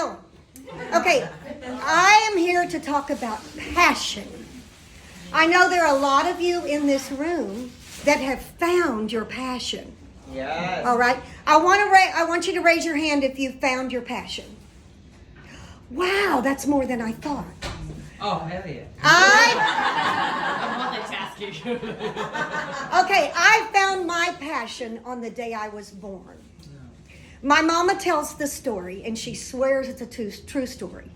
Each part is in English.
going. Okay, I am here to talk about passion. I know there are a lot of you in this room that have found your passion. Yes. All right. I want you to raise your hand if you found your passion. Wow, that's more than I thought. Oh, hell yeah. I'm multitasking. Okay, I found my passion on the day I was born. My mama tells the story, and she swears it's a true story,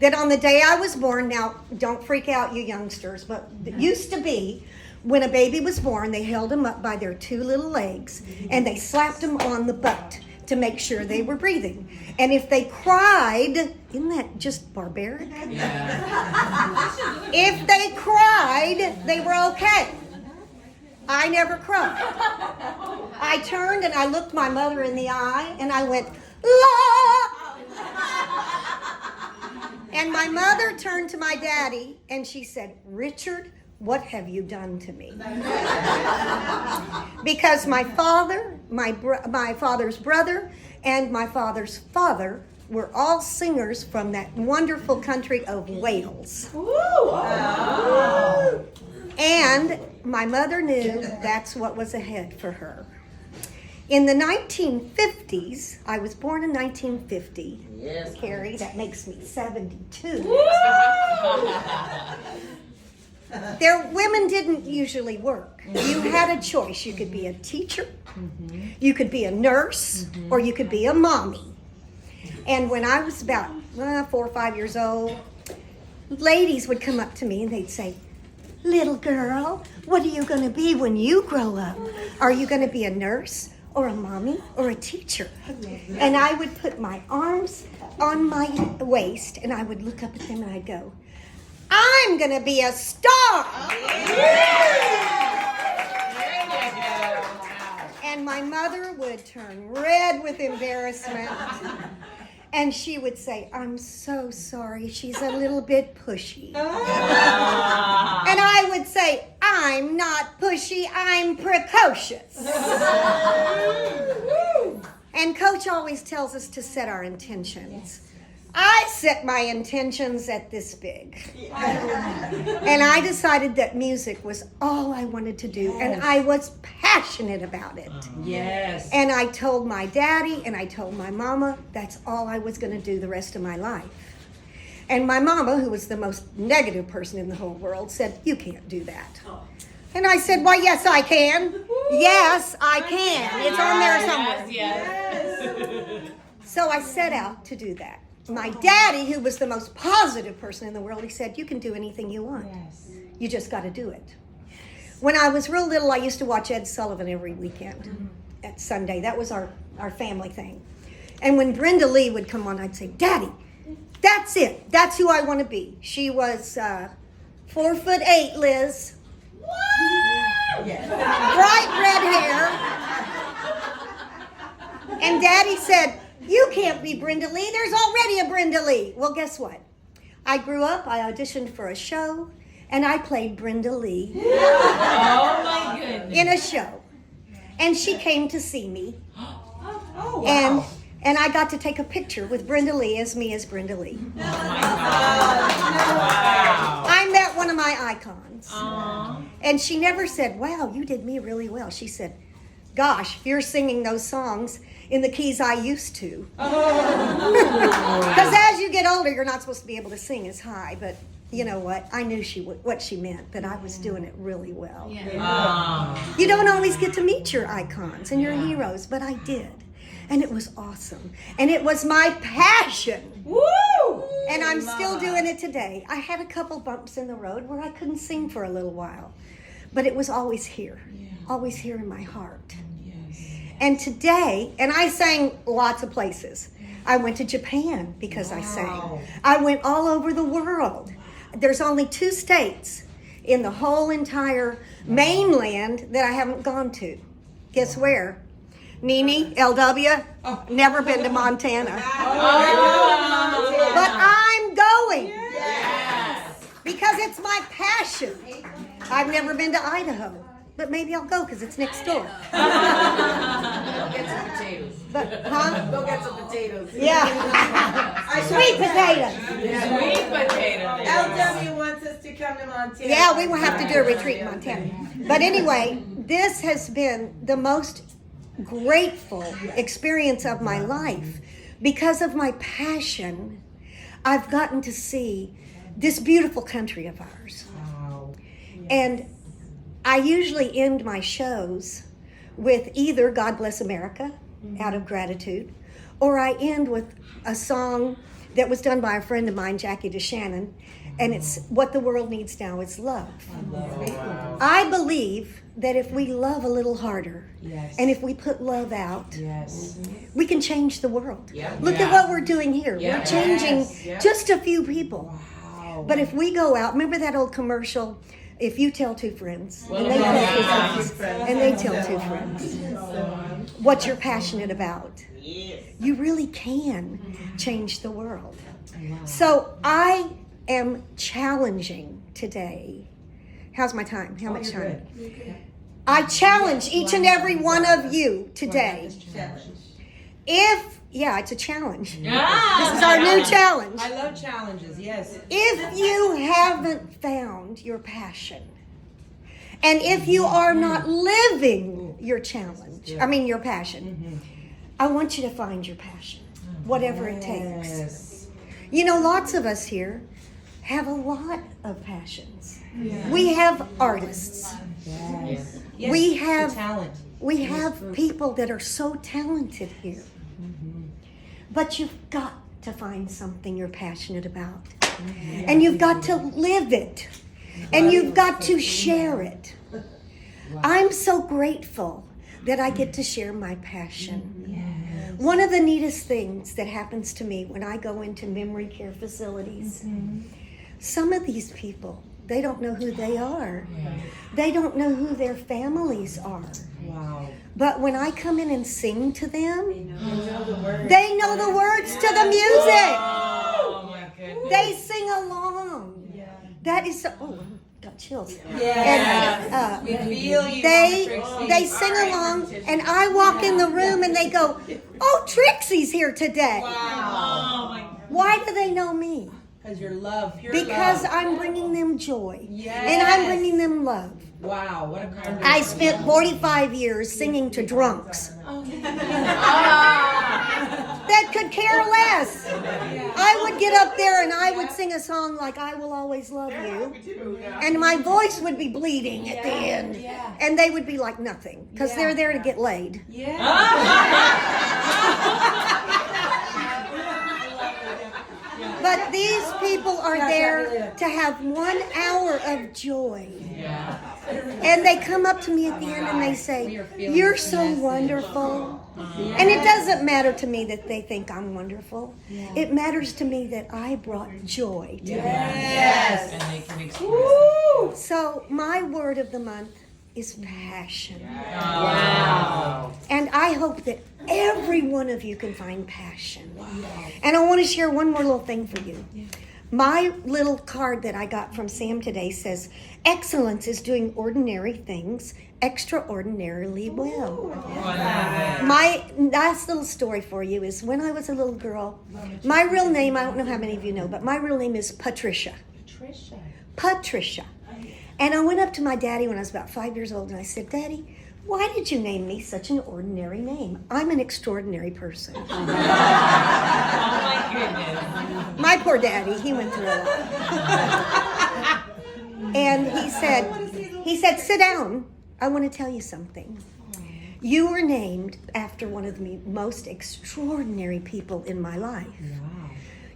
that on the day I was born, now don't freak out you youngsters, but it used to be when a baby was born, they held him up by their two little legs, and they slapped him on the butt to make sure they were breathing. And if they cried, isn't that just barbaric? Yeah. If they cried, they were okay. I never cried. I turned and I looked my mother in the eye and I went, La! And my mother turned to my daddy and she said, Richard, what have you done to me? Because my father, my father's brother, and my father's father were all singers from that wonderful country of Wales. Wow. And my mother knew that's what was ahead for her. In the 1950s, I was born in 1950. Yes. Carrie, that makes me 72. Women didn't usually work. You had a choice. You could be a teacher, you could be a nurse, or you could be a mommy. And when I was about 4 or 5 years old, ladies would come up to me and they'd say, little girl, what are you going to be when you grow up? Are you going to be a nurse or a mommy or a teacher? And I would put my arms on my waist and I would look up at them and I'd go, I'm going to be a star. And my mother would turn red with embarrassment. And she would say, I'm so sorry, she's a little bit pushy. And I would say, I'm not pushy, I'm precocious. And Coach always tells us to set our intentions. I set my intentions at this big. And I decided that music was all I wanted to do. And I was passionate about it. Yes. And I told my daddy and I told my mama that's all I was going to do the rest of my life. And my mama, who was the most negative person in the whole world, said, you can't do that. And I said, why, yes, I can. Yes, I can. It's on there somewhere. Yes. So I set out to do that. My daddy, who was the most positive person in the world, he said, you can do anything you want. Yes. You just got to do it. When I was real little, I used to watch Ed Sullivan every weekend at Sunday. That was our family thing. And when Brenda Lee would come on, I'd say, Daddy, that's it. That's who I want to be. She was 4'8", Liz. Yes. Bright red hair. And Daddy said, you can't be Brenda Lee. There's already a Brenda Lee. Well, guess what? I grew up, I auditioned for a show, and I played Brenda Lee Oh my goodness. in a show. And she came to see me. Oh, wow. And I got to take a picture with Brenda Lee as me as Brenda Lee. Oh my God. Wow. I met one of my icons. Aww. And she never said, wow, you did me really well. She said, gosh, you're singing those songs in the keys I used to. Because as you get older, you're not supposed to be able to sing as high. But you know what? I knew what she meant, that I was doing it really well. You don't always get to meet your icons and your heroes, but I did. And it was awesome. And it was my passion. Woo! And I'm still doing it today. I had a couple bumps in the road where I couldn't sing for a little while. But it was always here. Always here in my heart. And today, and I sang lots of places. I went to Japan because I sang. I went all over the world. There's only 2 states in the whole entire mainland that I haven't gone to. Guess where? Nene, LW, never been to Montana. But I'm going. Because it's my passion. I've never been to Idaho. But maybe I'll go because it's next door. Go get some potatoes. But, huh? Go get some potatoes. Yeah. I Sweet potatoes. Sweet potatoes. LW wants us to come to Montana. Yeah, we will have to do a retreat in Montana. But anyway, this has been the most grateful experience of my life. Because of my passion, I've gotten to see this beautiful country of ours. Wow. And I usually end my shows with either God Bless America, out of gratitude, or I end with a song that was done by a friend of mine, Jackie DeShannon, and it's What the World Needs Now is Love. I believe that if we love a little harder, Yes. and if we put love out, Yes. we can change the world. Yeah. Look at Yeah. what we're doing here. Yeah. We're changing Yes. Yeah. just a few people. Wow. But if we go out, remember that old commercial, if you tell two friends, Well, and they yeah. tell two friends, and they tell two friends what you're passionate about, you really can change the world. So I am challenging today. How's my time? How much time? I challenge each and every one of you today. It's a challenge. This is our new challenge. I love challenges, yes. If you haven't found your passion, and if you are not living your challenge, your passion, I want you to find your passion, whatever it takes. Yes. You know, lots of us here have a lot of passions. We have artists. Yes. We The have talent. we have people that are so talented here. But you've got to find something you're passionate about. And you've got to live it. And you've got to share it. I'm so grateful that I get to share my passion. One of the neatest things that happens to me when I go into memory care facilities, some of these people, they don't know who they are. They don't know who their families are. Wow. But when I come in and sing to them, They they know the words to the music. Oh my goodness. They sing along. That is so, oh, I got chills. Yes. And, We feel you. they Trixie. they sing along, and I walk in the room and they go, "Oh, Trixie's here today." Wow. Oh my Why do they know me? Because your love, pure Because love. I'm bringing them joy, Yes. and I'm bringing them love. Wow, what a kind of I spent 45 years singing to drunks that could care less. I would get up there and I would sing a song like "I Will Always Love You," and my voice would be bleeding at the end, and they would be like nothing because they're there to get laid. But these people are there to have 1 hour of joy. And they come up to me at the end and they say, "You're so wonderful." And it doesn't matter to me that they think I'm wonderful. It matters to me that I brought joy to them. Yes. And they can experience. So my word of the month is passion. Wow. And I hope that every one of you can find passion. And I want to share one more little thing for you. My little card that I got from Sam today says, "Excellence is doing ordinary things extraordinarily well." My last little story for you is when I was a little girl, my real name, I don't know how many of you know, but my real name is Patricia. Patricia. And I went up to my daddy when I was about 5 years old and I said, "Daddy, why did you name me such an ordinary name? I'm an extraordinary person." Oh my goodness. My poor daddy, he went through a lot. And he said, "Sit down. I want to tell you something. You were named after one of the most extraordinary people in my life.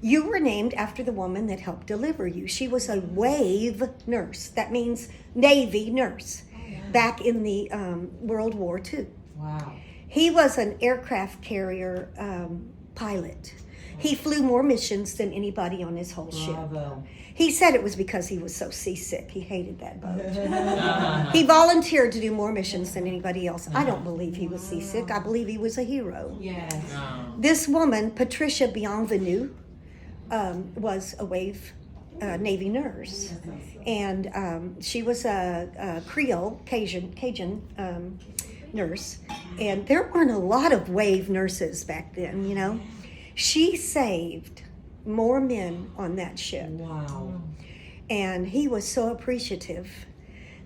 You were named after the woman that helped deliver you. She was a wave nurse. That means Navy nurse back in the World War II. Wow. He was an aircraft carrier pilot. He flew more missions than anybody on his whole ship. Bravo. He said it was because he was so seasick. He hated that boat. He volunteered to do more missions than anybody else. I don't believe he was seasick. I believe he was a hero. Yes. This woman, Patricia Bienvenue, was a wave Navy nurse. And she was a Creole, Cajun nurse. And there weren't a lot of wave nurses back then, you know. She saved more men on that ship. Wow. And he was so appreciative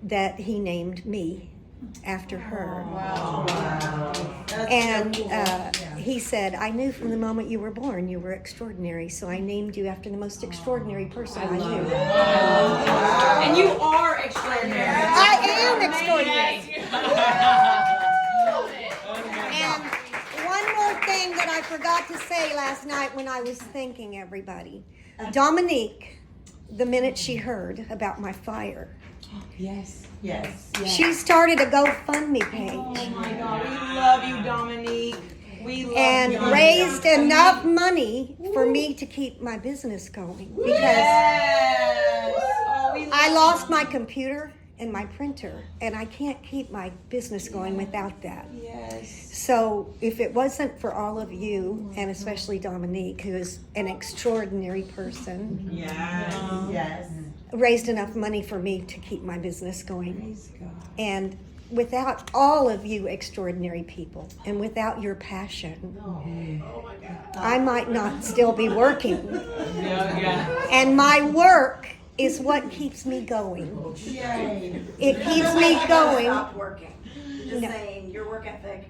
that he named me after her. Wow. And he said, I knew from the moment you were born you were extraordinary, so I named you after the most extraordinary person I knew. And you are extraordinary. I am extraordinary. And one more thing that I forgot to say last night when I was thanking everybody. Dominique, the minute she heard about my fire, Yes. Yes. she started a GoFundMe page. Oh my God, we love you, Dominique. We love And you. raised enough money for me to keep my business going, because Yes. Oh, we love I lost my computer and my printer, and I can't keep my business going without that. Yes. So if it wasn't for all of you, and especially Dominique, who is an extraordinary person, Yes. Yes. raised enough money for me to keep my business going. Praise God. And without all of you extraordinary people, and without your passion, I might not still be working. Yeah. And my work is what keeps me going. Yay. It keeps me going. Stopped working. Just No. saying, your work ethic